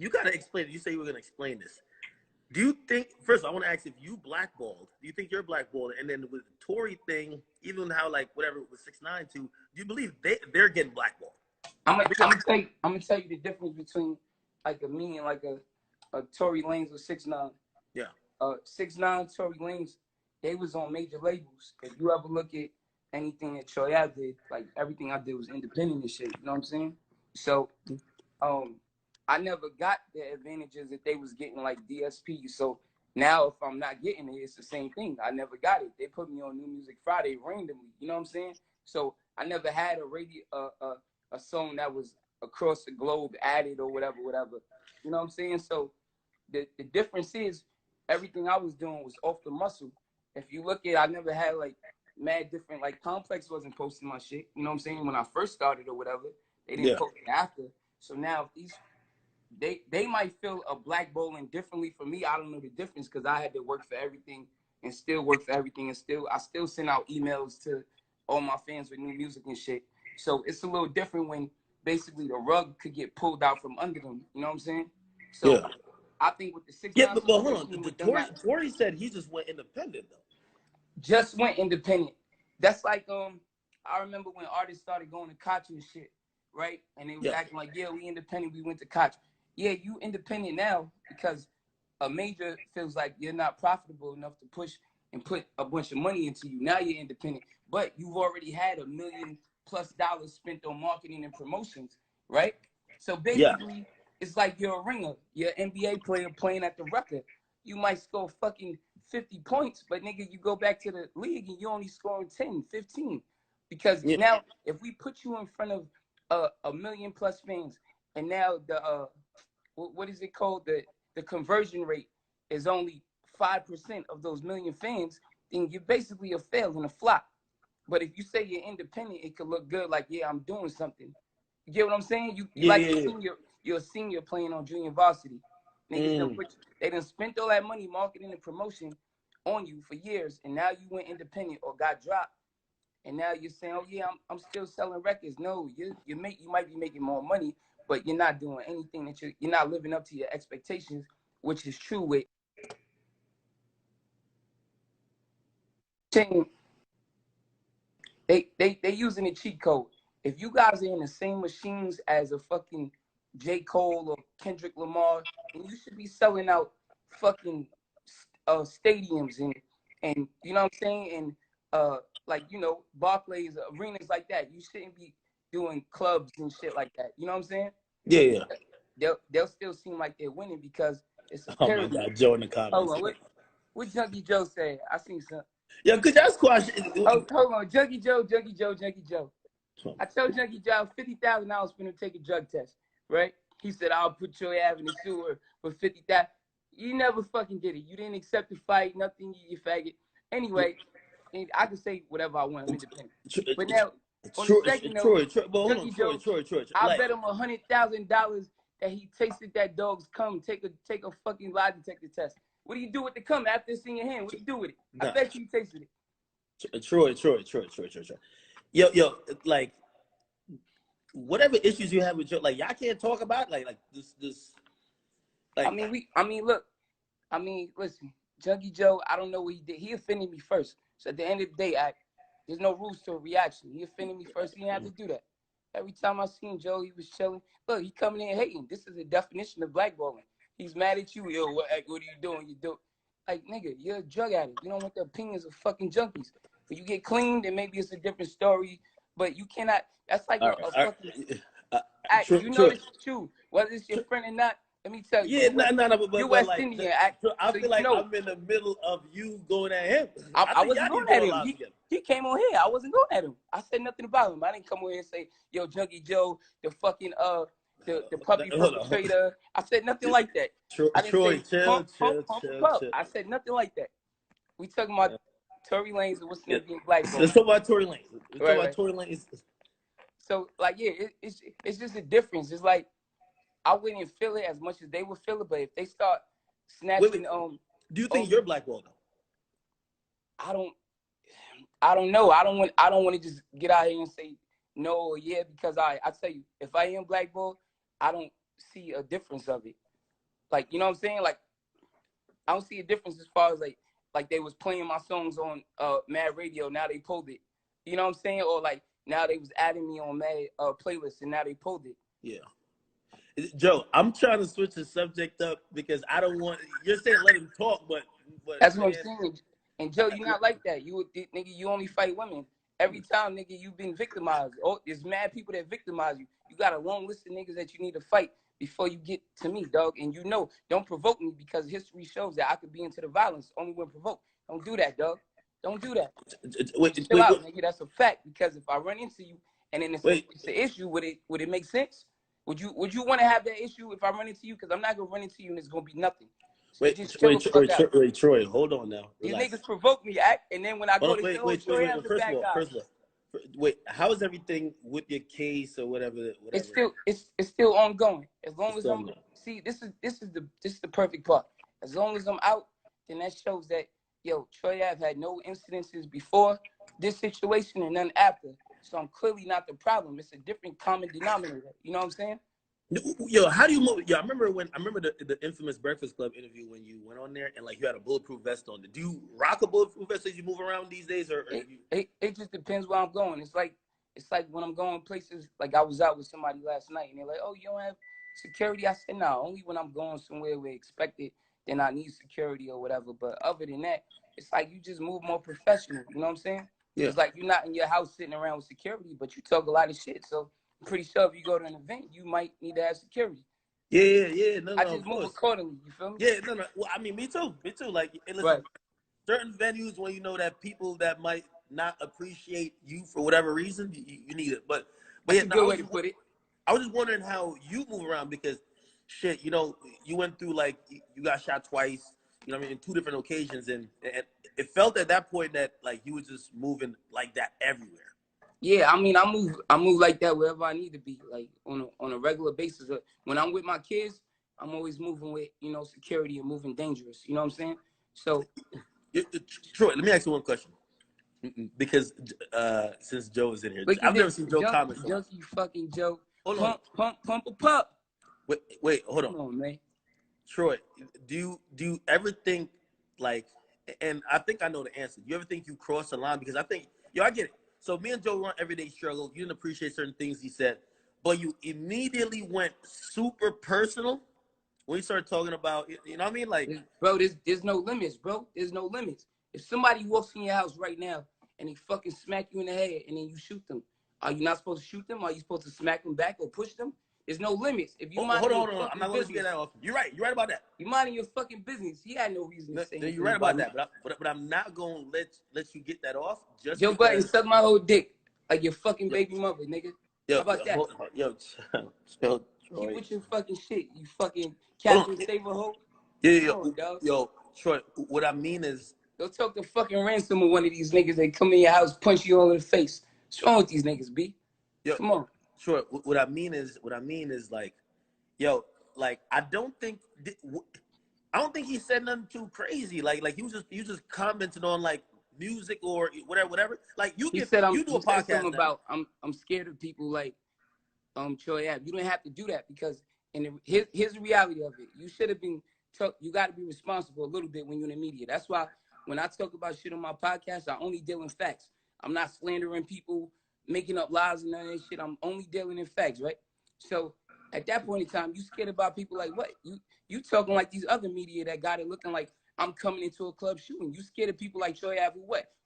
you gotta explain it. You say you were gonna explain this. Do you think, first, I want to ask if you blackballed, do you think you're blackballed? And then with the Tory thing, even how, like, whatever it was 6ix9ine to, do you believe they're getting blackballed? I'm gonna tell you the difference between, like, me and, like, a Tory Lanez or 6ix9ine. Yeah. 6ix9ine, Tory Lanez, they was on major labels. If you ever look at anything that Troy Ave did, like, everything I did was independent and shit, you know what I'm saying? So, I never got the advantages that they was getting, like DSP. So now if I'm not getting it, it's the same thing. I never got it. They put me on New Music Friday randomly. You know what I'm saying? So I never had a song that was across the globe added or whatever. You know what I'm saying? So the difference is everything I was doing was off the muscle. If you look at, I never had like mad different, like Complex wasn't posting my shit. You know what I'm saying? When I first started or whatever, they didn't post it after. So now if these they might feel a blackballing differently for me. I don't know the difference because I had to work for everything and still work for everything, and I still send out emails to all my fans with new music and shit. So it's a little different when basically the rug could get pulled out from under them. You know what I'm saying? So I think with the 6ix9ine, yeah, but hold on. Tory said he just went independent though. Just went independent. That's like I remember when artists started going to Koch and shit, right? And they was acting like, yeah, we independent. We went to Koch. Yeah, you independent now because a major feels like you're not profitable enough to push and put a bunch of money into you. Now you're independent, but you've already had $1 million+ spent on marketing and promotions, right? So basically, it's like you're a ringer. You're an NBA player playing at the record. You might score fucking 50 points, but nigga, you go back to the league and you're only scoring 10, 15. Because now, if we put you in front of a 1 million+ fans, and now the what is it called? The conversion rate is only 5% of those 1 million fans, then you're basically a fail and a flop. But if you say you're independent, it could look good, like, yeah, I'm doing something. You get what I'm saying? You're a senior playing on junior varsity. Niggas they done spent all that money marketing and promotion on you for years, and now you went independent or got dropped, and now you're saying, oh yeah, I'm still selling records. No, you might be making more money, but you're not doing anything that you're not living up to your expectations, which is true with they using a cheat code. If you guys are in the same machines as a fucking J. Cole or Kendrick Lamar, then you should be selling out fucking stadiums and you know what I'm saying, and like, you know, Barclays, arenas like that. You shouldn't be doing clubs and shit like that. You know what I'm saying? Yeah. They'll still seem like they're winning because it's a pyramid. Oh my God, Joe in the comments. Hold on, what Junkie Joe said? I seen some. Yeah, could you ask question? Hold on, Junkie Joe. I told Junkie Joe $50,000 for him to take a drug test, right? He said, I'll put Troy Ave in the sewer for $50,000. You never fucking did it. You didn't accept the fight, nothing, you faggot. Anyway, I can say whatever I want. I'm independent. But now, on the second note, Troy, I bet him $100,000 that he tasted that dog's cum. Take a fucking lie detector test. What do you do with the cum after it's in your hand? What do you do with it? I bet you tasted it. Troy. Yo, like, whatever issues you have with Joe, like, y'all can't talk about like this. Like, Listen, Junkie Joe, I don't know what he did. He offended me first. So at the end of the day, there's no rules to a reaction. He offended me first. He didn't have to do that. Every time I seen Joe, he was chilling. Look, he coming in hating. This is the definition of blackballing. He's mad at you. Yo, what are you doing? Like, nigga, you're a drug addict. You don't want the opinions of fucking junkies. When you get clean, then maybe it's a different story. But you cannot. That's like a fucking act. You know this is true. Whether it's your friend or not, let me tell you. Yeah, but you West like, Indian act. I feel like I'm in the middle of you going at him. I wasn't going at him. He came on here. I wasn't going at him. I said nothing about him. I didn't come on here and say, yo, Junkie Joe, the fucking the puppy perpetrator. I said nothing like that. Troy, chill. I said nothing like that. We talking about Tory Lanez and what's name being black. Let's talk about Tory Lanez. So, like, yeah, it's just a difference. It's like, I wouldn't feel it as much as they would feel it, but if they start snatching, do you think you're blackballed? I don't know. I don't want to just get out here and say no or yeah, because I tell you, if I am blackballed, I don't see a difference of it. Like, you know what I'm saying? Like, I don't see a difference as far as like they was playing my songs on Mad Radio, now they pulled it. You know what I'm saying? Or like now they was adding me on Mad playlists and now they pulled it. Yeah. Joe, I'm trying to switch the subject up because I don't want. You're saying let him talk, but That's man, what I'm saying. And Joe, you're not like that. You nigga, you only fight women. Every time, nigga, you've been victimized. Oh, there's mad people that victimize you. You got a long list of niggas that you need to fight before you get to me, dog. And you know, don't provoke me because history shows that I could be into the violence only when provoked. Don't do that, dog. Don't do that. Chill out, nigga. That's a fact. Because if I run into you and then it's an issue, would it make sense? Would you want to have that issue if I run into you? Because I'm not gonna run into you and it's gonna be nothing. So wait, Troy, hold on now. These niggas provoke me, and then when I go to show, Troy Ave the bad guy. First of all, how is everything with your case or whatever? It's still ongoing. As long as I'm this is the perfect part. As long as I'm out, then that shows that Troy Ave had no incidences before this situation and none after. So I'm clearly not the problem. It's a different common denominator. You know what I'm saying? Yo, how do you move? Yo, I remember the infamous Breakfast Club interview when you went on there and like you had a bulletproof vest on. Do you rock a bulletproof vest as you move around these days, or it just depends where I'm going. It's like when I'm going places. Like I was out with somebody last night and they're like, "Oh, you don't have security?" I said, "No, only when I'm going somewhere where expected, then I need security or whatever." But other than that, it's like you just move more professional. You know what I'm saying? Yeah. It's like you're not in your house sitting around with security, but you talk a lot of shit. So I'm pretty sure if you go to an event, you might need to have security. Yeah. I just move accordingly. You feel me? Yeah, no. Well, I mean, me too. Like, listen, right. Certain venues when you know that people that might not appreciate you for whatever reason, you need it. But yeah, good way to put it. I was just wondering how you move around because, shit, you went through like you got shot twice. You know what I mean, in 2 different occasions, and it felt at that point that like you was just moving like that everywhere. Yeah, I mean, I move like that wherever I need to be, like on a regular basis. When I'm with my kids, I'm always moving with security and moving dangerous. You know what I'm saying? So, Troy, let me ask you one question, because since Joe is in here, I've never seen Joe comment. Junkie fucking Joe. Hold on. Pump a pup. Wait, hold on. Come on, man. Troy, do you ever think like, and I think I know the answer. Do you ever think you crossed the line? Because I think, I get it. So me and Joe run everyday struggle. You didn't appreciate certain things he said, but you immediately went super personal when you started talking about, you know what I mean? Like, bro, there's no limits, bro. There's no limits. If somebody walks in your house right now and they fucking smack you in the head and then you shoot them, are you not supposed to shoot them? Are you supposed to smack them back or push them? There's no limits. If you hold on. I'm not going to get that off. You're right. You're right about that. You minding your fucking business. He had no reason to say anything. You're right about that. But I'm not going to let you get that off. Just Joe Budden, suck my whole dick like your fucking baby mother, nigga. How about that? Keep with your fucking shit. You fucking Captain Saver hoe. Yo, Troy. What I mean is, go talk to fucking ransom of one of these niggas that come in your house, punch you all in the face. What's wrong with these niggas, B? Come on. Sure. What I mean is like, like I don't think he said nothing too crazy. Like you just commented on like music or whatever. Like you do a podcast about I'm scared of people like Troy Ave. You don't have to do that because here's the reality of it. You should have been you got to be responsible a little bit when you're in the media. That's why when I talk about shit on my podcast, I only deal in facts. I'm not slandering people, making up lies and none of that shit. I'm only dealing in facts, right? So at that point in time, you scared about people like what? You talking like these other media that got it looking like I'm coming into a club shooting. You scared of people like Troy Ave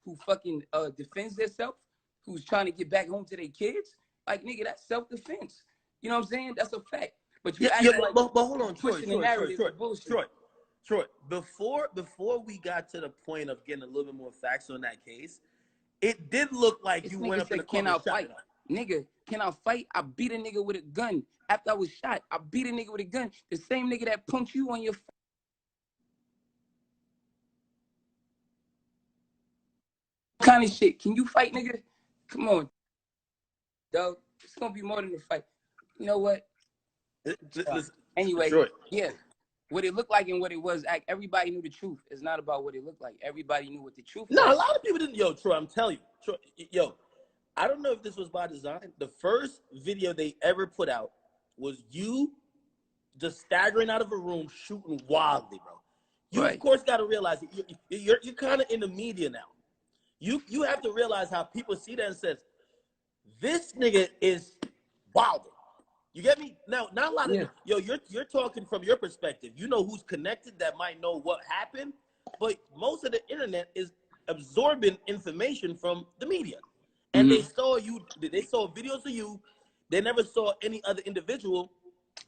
who fucking defends themselves, who's trying to get back home to their kids? Like, nigga, that's self-defense. You know what I'm saying? That's a fact. But you but hold on, Troy. Before we got to the point of getting a little bit more facts on that case, it did look like you went up in the can I fight? Nigga, can I fight? I beat a nigga with a gun. After I was shot, I beat a nigga with a gun. The same nigga that punked you on your kind of shit. Can you fight, nigga? Come on, dog. It's gonna be more than a fight. You know what? Anyway, yeah. What it looked like and what it was, everybody knew the truth. It's not about what it looked like. Everybody knew what the truth was. No, a lot of people didn't. Yo, Troy, I'm telling you. Troy, I don't know if this was by design. The first video they ever put out was you just staggering out of a room, shooting wildly, bro. You Right. of course got to realize you're kind of in the media now. You have to realize how people see that and says, this nigga is wilding. You get me? Now, not a lot of you're talking from your perspective. You know who's connected that might know what happened, but most of the internet is absorbing information from the media. And they saw videos of you, they never saw any other individual.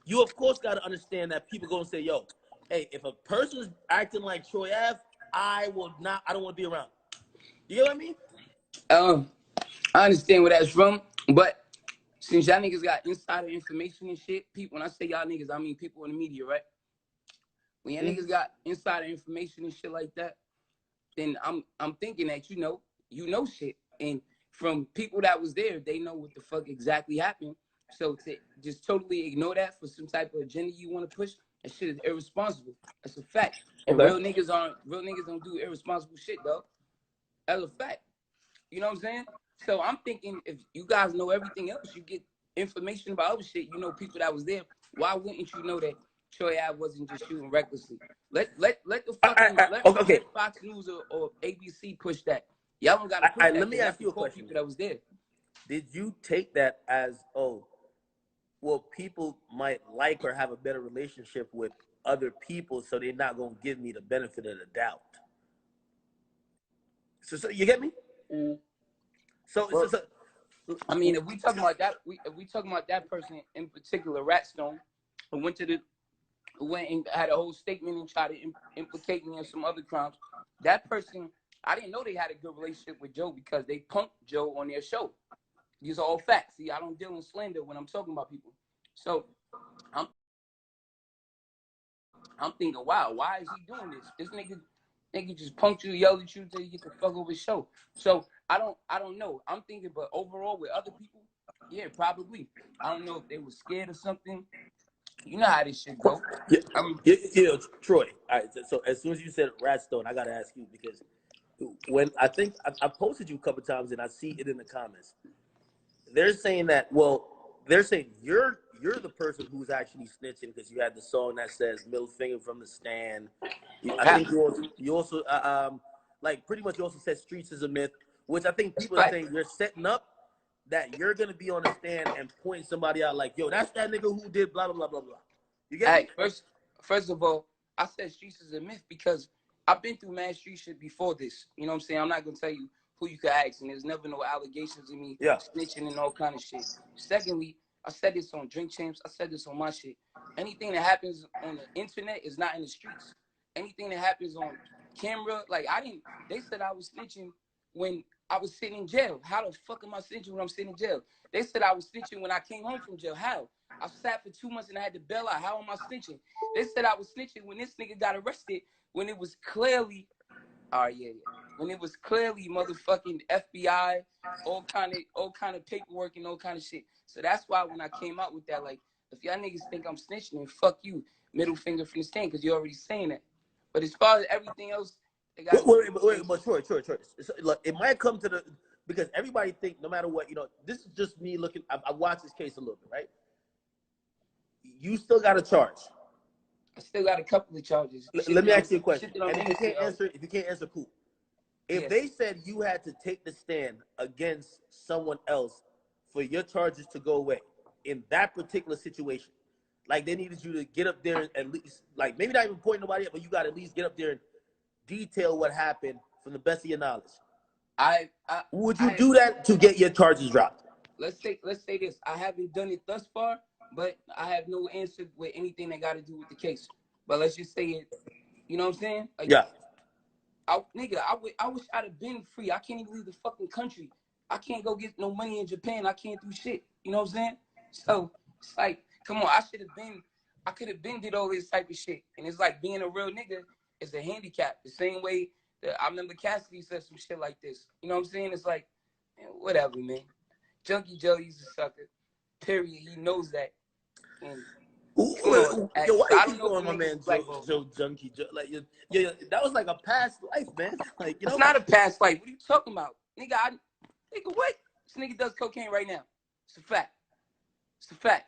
You of course gotta understand that people gonna say, yo, hey, if a person is acting like Troy Ave, I don't want to be around. You know what I mean? I understand where that's from, but since y'all niggas got insider information and shit, people, when I say y'all niggas, I mean people in the media, right? When y'all niggas got insider information and shit like that, then I'm thinking that you know shit. And from people that was there, they know what the fuck exactly happened. So to just totally ignore that for some type of agenda you want to push, that shit is irresponsible. That's a fact. And real niggas don't do irresponsible shit, though. That's a fact. You know what I'm saying? So I'm thinking if you guys know everything else, you get information about other shit, you know people that was there, why wouldn't you know that Troy Ave wasn't just shooting recklessly? Let the fucking let Fox News or ABC push that. Y'all don't gotta push that. Let me ask you a question. People that was there. Did you take that as, oh, well, people might like or have a better relationship with other people, so they're not gonna give me the benefit of the doubt? So you get me? So I mean, if we talking about that person in particular, Ratstone, who went and had a whole statement and tried to implicate me in some other crimes, that person, I didn't know they had a good relationship with Joe because they punked Joe on their show. These are all facts. See, I don't deal in slander when I'm talking about people. So I'm thinking, wow, why is he doing this? This nigga just punked you, yelled at you until you get the fuck over his show. So I don't know. I'm thinking, but overall with other people, yeah, probably. I don't know if they were scared or something. You know how this shit go. Yeah, Troy. All right, so as soon as you said Ratstone, I gotta ask you because when I think I posted you a couple times and I see it in the comments. They're saying that you're the person who's actually snitching because you had the song that says "Middle Finger from the Stand." I think you also like pretty much you also said "Streets is a myth," which I think people are saying you're setting up that you're gonna be on the stand and point somebody out like, yo, that's that nigga who did blah blah blah blah blah. You get me? First of all, I said streets is a myth because I've been through mad street shit before this. You know what I'm saying? I'm not gonna tell you who you could ask, and there's never no allegations of me snitching and all kind of shit. Secondly, I said this on Drink Champs. I said this on my shit. Anything that happens on the internet is not in the streets. Anything that happens on camera, like they said I was snitching when I was sitting in jail. How the fuck am I snitching when I'm sitting in jail? They said I was snitching when I came home from jail. How? I sat for 2 months and I had to bail out. How am I snitching? They said I was snitching when this nigga got arrested when it was clearly, when it was clearly motherfucking FBI, all kind of paperwork and all kind of shit. So that's why when I came out with that, like, if y'all niggas think I'm snitching, then fuck you, middle finger from the stand, because you're already saying that. But as far as everything else, they got but Troy. Look, it might come to because everybody think no matter what, this is just me looking. I watched this case a little bit, right? You still got a charge. I still got a couple of charges. Let me ask you a question. And if you can't answer, cool. If they said you had to take the stand against someone else for your charges to go away in that particular situation, like they needed you to get up there and at least, like maybe not even point nobody up, but you got to at least get up there and detail what happened from the best of your knowledge. Would you do that to get your charges dropped? Let's say this. I haven't done it thus far, but I have no answer with anything that got to do with the case. But let's just say it. You know what I'm saying? Like, yeah. I wish I'd have been free. I can't even leave the fucking country. I can't go get no money in Japan. I can't do shit. You know what I'm saying? So it's like, come on, I could have been did all this type of shit. And it's like being a real nigga is a handicap. The same way that I remember Cassidy said some shit like this. You know what I'm saying? It's like, man, whatever, man. Junkie Joe, he's a sucker. Period. He knows that. And why you keep going, my man, Joe Junkie Joe? Like, that was like a past life, man. Like, it's not a past life. What are you talking about, nigga? Nigga, what? This nigga does cocaine right now. It's a fact. It's a fact.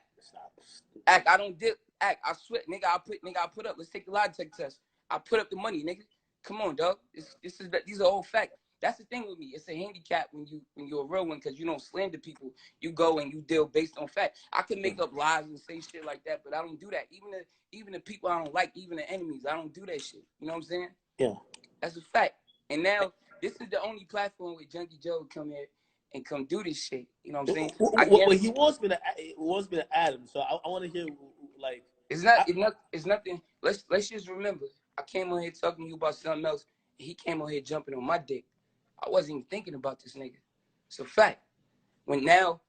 I don't dip. Act, I swear, nigga, I put up. Let's take the lie detector test. I put up the money, nigga. Come on, dog. These are all facts. That's the thing with me. It's a handicap when you're a real one because you don't slander people. You go and you deal based on fact. I can make up lies and say shit like that, but I don't do that. Even the people I don't like, even the enemies, I don't do that shit. You know what I'm saying? Yeah. That's a fact. And now this is the only platform where Junkie Joe come here and come do this shit. You know what I'm saying? Well, he wants me to add him, so I want to hear like. It's nothing. Let's just remember. I came on here talking to you about something else, and he came on here jumping on my dick. I wasn't even thinking about this nigga. It's a fact. When now,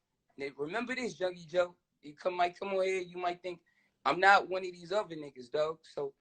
remember this, Junkie Joe. You might come on here, you might think I'm not one of these other niggas, dog. So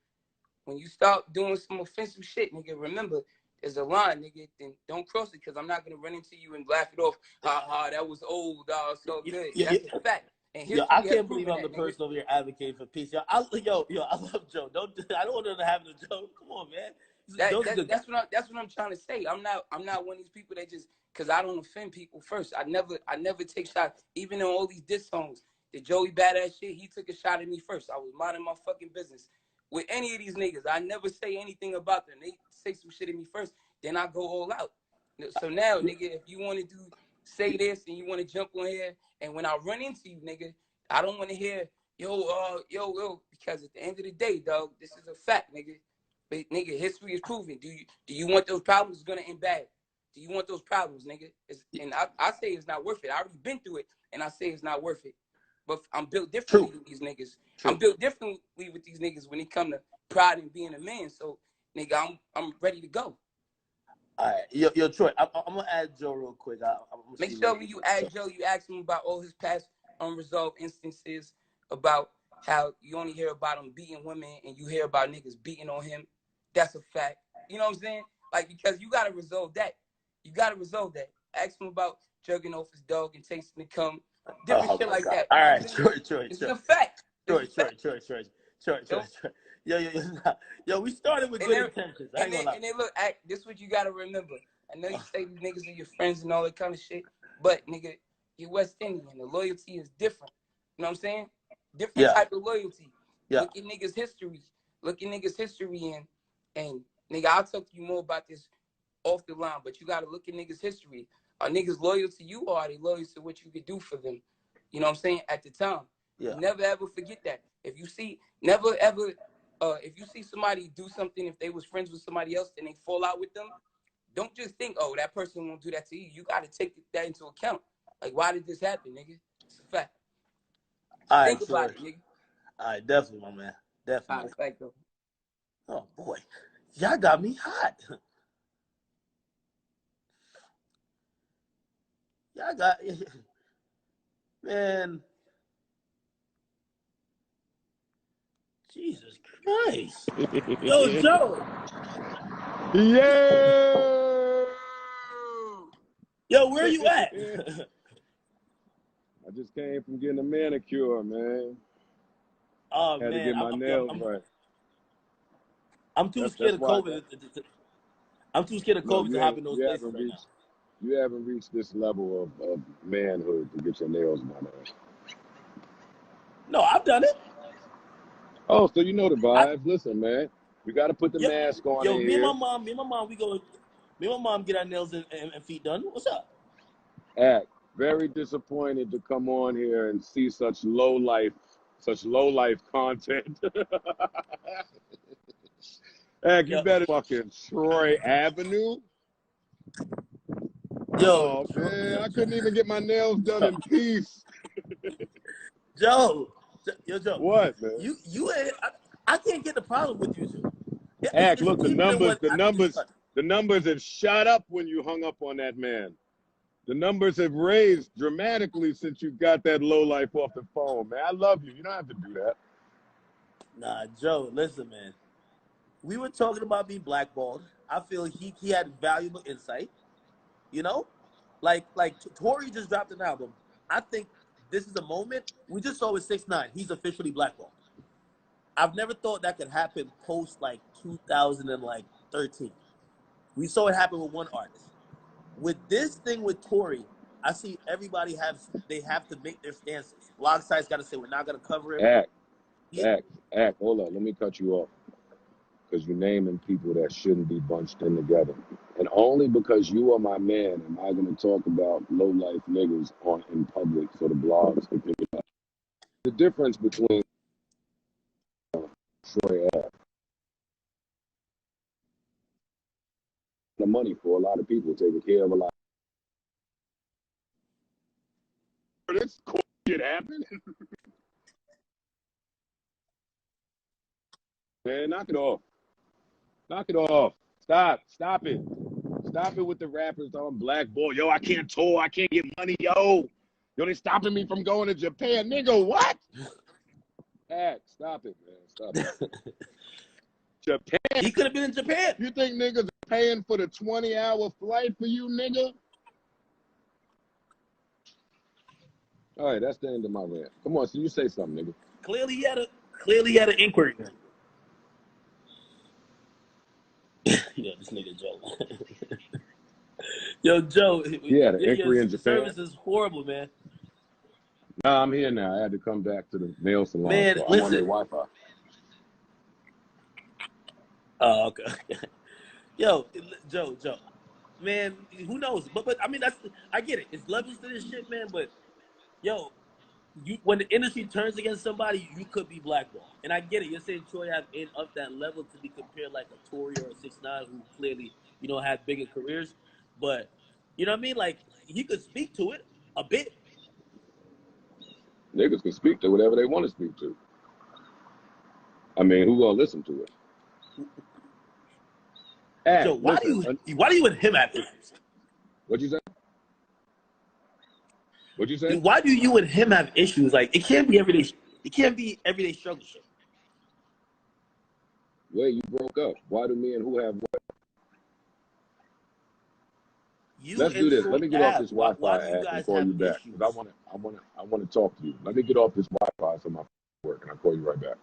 when you start doing some offensive shit, nigga, remember there's a line, nigga. Then don't cross it, because I'm not gonna run into you and laugh it off. Ha ha, that was old, dog. So good. That's a fact. And I can't believe I'm the person over here advocating for peace. I love Joe. I don't want to have no Joe. Come on, man. That's what I'm trying to say. I'm not one of these people that just because I don't offend people first. I never take shots. Even in all these diss songs, the Joey Badass shit, he took a shot at me first. I was minding my fucking business. With any of these niggas, I never say anything about them. They say some shit at me first, then I go all out. So now, nigga, if you want to say this and you want to jump on here, and when I run into you, nigga, I don't want to hear yo, because at the end of the day, dog, this is a fact, nigga. But nigga, history is proving. Do you want those problems? It's gonna end bad. Do you want those problems, nigga? And I say it's not worth it. I already been through it, and I say it's not worth it. But I'm built differently with these niggas. True. I'm built differently with these niggas when it come to pride and being a man. So, nigga, I'm ready to go. All right, yo, Troy, I'm gonna add Joe real quick. Make sure when you add Joe, you ask him about all his past unresolved instances, about how you only hear about him beating women and you hear about niggas beating on him. That's a fact. You know what I'm saying? Like, because you gotta resolve that. You gotta resolve that. Ask him about jerking off his dog and tasting the cum. Different shit like that. All right, Troy. It's a fact. Troy. Yo, we started with good intentions. I ain't gonna lie. And then look, this is what you gotta remember. I know you say these niggas are your friends and all that kind of shit, but nigga, you're West Indian. The loyalty is different. You know what I'm saying? Different type of loyalty. Yeah. Look at niggas' history. And nigga, I'll talk to you more about this off the line, but you gotta look at niggas' history. Are niggas loyal to you, or are they loyal to what you could do for them? You know what I'm saying? At the time. Yeah. Never ever forget that. If you see somebody do something, if they was friends with somebody else and they fall out with them, don't just think, oh, that person won't do that to you. You gotta take that into account. Like, why did this happen, nigga? It's a fact. Think about it, nigga. All right, definitely, my man. Definitely. All right, though. Oh boy, y'all got me hot. Y'all got, man. Jesus Christ. Yo, Joe. Yeah. Yo, where you at? I just came from getting a manicure, man. Oh, Had man. to get my nails right. I'm too scared of COVID. I'm too scared of COVID to hop in those places right now. You haven't reached this level of manhood to get your nails done. No, I've done it. Oh, so you know the vibes. Listen, man, we got to put the mask on. Yo, me and my mom, me and my mom get our nails and feet done. What's up? Act very disappointed to come on here and see such low life content. Act, you better fucking Troy Avenue. Yo, man, I couldn't even get my nails done in peace. Joe. What, man? I can't get the problem with you two. Act, look, the numbers have shot up when you hung up on that man. The numbers have raised dramatically since you got that low life off the phone, man. I love you. You don't have to do that. Nah, Joe, listen, man. We were talking about being blackballed. I feel he had valuable insight. You know? Like Tory just dropped an album. I think this is a moment. We just saw with 6ix9ine. He's officially blackballed. I've never thought that could happen post 2013. We saw it happen with one artist. With this thing with Tory, I see everybody have to make their stances. Blog sites got to say we're not going to cover him. Act. Hold on, let me cut you off because you're naming people that shouldn't be bunched in together. And only because you are my man am I going to talk about low-life niggas in public for the blogs to pick it up. The difference between Troy Ave, the money for a lot of people, taking care of a lot. This shit happened. Man, knock it off. Knock it off. Stop it. Stop it with the rappers on blackboard. Yo, I can't tour. I can't get money. Yo, they stopping me from going to Japan. Nigga, what? Stop it, man. Stop it. Japan. He could have been in Japan. You think niggas are paying for the 20-hour flight for you, nigga? All right, that's the end of my rant. Come on, so you say something, nigga. Clearly he had an inquiry. Yo, this nigga Joe. Yo, Joe. Yeah, the inquiry in Japan. Service is horrible, man. Nah, I'm here now. I had to come back to the nail salon. Man, so I'm listen. on their Wi-Fi. Oh, okay. Yo, Joe. Man, who knows? But I mean, I get it. It's levels to this shit, man. But yo, when the industry turns against somebody, you could be blackballed. And I get it. You're saying Troy Ave ain't up that level to be compared like a Tory or a 6ix9ine who clearly, had bigger careers. But you know what I mean? Like he could speak to it a bit. Niggas can speak to whatever they want to speak to. I mean, who gonna listen to it? Joe, why do you and him have issues? What'd you say? Why do you and him have issues? Like it can't be everyday. It can't be everyday struggle shit. Wait, you broke up. Why do me and who have what? Let's do this. Let me get off this Wi-Fi and call you back. Because I want to talk to you. Let me get off this Wi-Fi so my work and I'll call you right back.